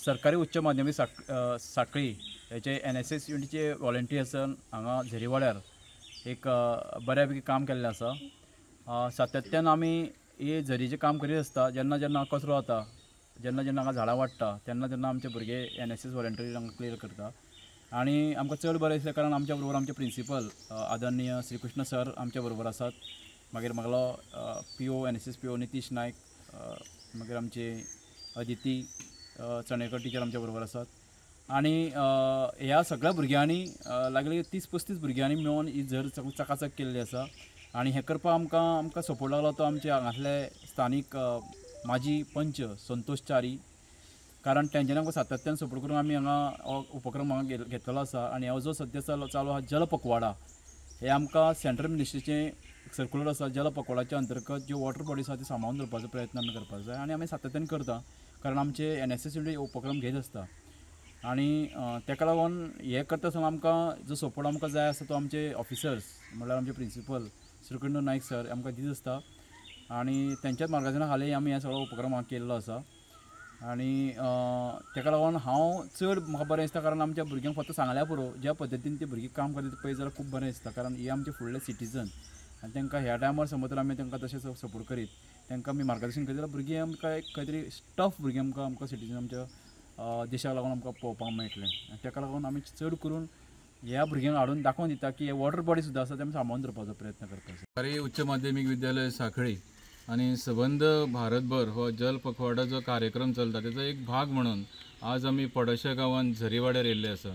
सरकारी उच्च माध्यमिक साखळी हेचे NSS युनिटीचे व्हॉलंटियर्स हांगा झरीवाड्यार एक बऱ्यापैकी काम केल्लें आसा। सातत्यान आमी हे झरीचें काम करीत आसता। जेन्ना जेन्ना कचरो जाता, जेन्ना जेन्ना हांगा झाडां वाडटा, तेन्ना तेन्ना आमचे भुरगे NSS व्हॉलंटियर हांगा क्लियर करता। आनी आमकां चड बरें दिसलें कारण आमच्या बरोबर आमचे प्रिंसिपल आदरणीय श्रीकृष्ण सर आमच्या बरोबर आसात। मागीर म्हागलो PO NSS PO नितीश नायक, मागीर आमचे अदिती चणेकर टिचर आमच्या बरोबर आसात। आनी ह्या सगळ्या भुरग्यांनी लागले 30-35 भुरग्यांनी मेळून ही झर चकाचक केल्ली आसा। आनी हें करपाक आमकां सपोर्ट लागलो तो आमचे हांगासले स्थानीक माजी पंच संतोष च्यारी, कारण तेंच्यांनी आमकां सातत्यान सपोर्ट करून आमी हांगा हो उपक्रम हांगा घेतलेलो आसा। आनी हो जो सद्या चालू आसा जल पखवाडा, हे आमकां सेंट्रल मिनिस्ट्रीचें सर्क्युलर आसा। जल पखवाडाच्या अंतर्गत ज्यो वॉटर बॉडीज आसा त्यो सांबाळून दवरपाचो प्रयत्न आमी करपाक जाय आनी आमी सातत्यान करता, कारण आमचे NSS युनिटी उपक्रम घेत आसता। आनी तेका लागून हे करता आसतना आमकां जो सपोर्ट आमकां जाय आसा तो आमचे ऑफिसर्स म्हणल्यार आमचे प्रिंसिपल श्रीकृष्ण नायक सर आमकां दीत आसता। आनी तेंच्याच मार्गदर्शना खाली आमी हे सगळो उपक्रम हांगा केल्लो आसा। आनी तेका लागून हांव चड म्हाका बरें दिसता, कारण आमच्या भुरग्यांक फक्त सांगल्या पुरो ज्या पद्दतीन ती भुरगीं काम करता पळय जाल्यार खूब बरें दिसता, कारण हे आमचे फुडले सिटीजन आनी तांकां ह्या टायमार समज तर आमी तांकां तशें सपोर्ट करीत, तांकां आमी मार्गदर्शन करीत जाल्यार भुरगीं आमकां एक खंय तरी टफ भुरगीं आमकां सिटीजन आमच्या देशाक लागून आमकां पळोवपाक मेळटलें। तेका लागून आमी चड करून ह्या भुरग्यांक हाडून दाखोवन दिता की हे वॉटर बॉडी सुद्दां आसा ते आमी सांबाळून दवरपाचो प्रयत्न करता। सरकारी उच्च माध्यमिक विद्यालय सांखळी आणि सबंद भारतभर हो जल पखवाडा जो कार्यक्रम चलता त्याचा एक भाग म्हणून आज आमी पडोशा गांवांत झरीवाड्यार येयल्ले आसा।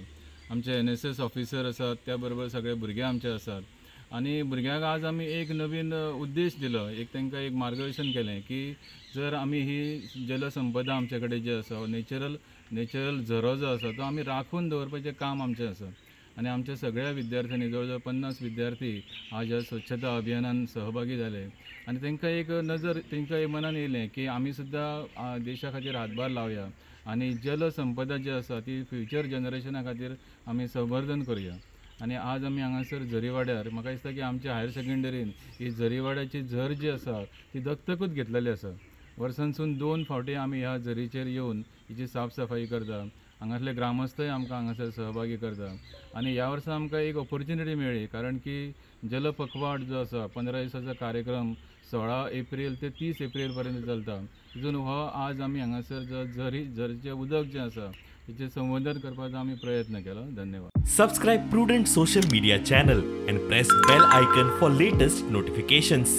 आमचे NSS ऑफिसर आसात, त्या बरोबर सगळे भुरगे आमचे आसात। आणि भुरग्यांक आज आमी एक नवीन उद्देश दिलो, एक तांकां एक मार्गदर्शन केलें की जर आमी ही जलसंपदा आमचे कडेन जी आसा नॅचरल झरो जो आसा तो आमी राखून दवरपाचें काम आमचें आसा। आणि आमच्या सगळ्या विद्यार्थ्यांनी जवळ 50 विद्यार्थी आज ह्या स्वच्छता अभियानात सहभागी झाले। आणि तांकां एक नजर तांकां एक मनान येयलें की आमी सुद्दां देशा खातीर हातभार लावया आणि जलसंपदा जी आसा ती फ्युचर जनरेशना खातीर आमी संवर्धन करूया। आणि आज आमी हांगासर झरीवाड्यार म्हाका दिसता की आमच्या हायर सेकंडरीन ही झरीवाड्याची झर जी आसा ती दत्तकूच घेतलेली आसा। वर्सांसून 2 फावटी आमी ह्या झरीचेर येवन हिची साफसफाई करता। हांगासले ग्रामस्थय आमकां हांगासर सहभागी करता। आणि ह्या वर्सा आमकां एक ऑपॉर्च्युनिटी मेळ्ळी, कारण की जल पखवाड जो आसा 15 दिसाचो कार्यक्रम 16 एप्रिल ते 30 एप्रिल पर्यंत चलता। तितून हो आज आमी हांगासर जो झरीचें उदक जें आसा तेचें संवर्धन करपाचो आमी प्रयत्न केलो। धन्यवाद। Subscribe Prudent social media channel and press bell icon for latest notifications.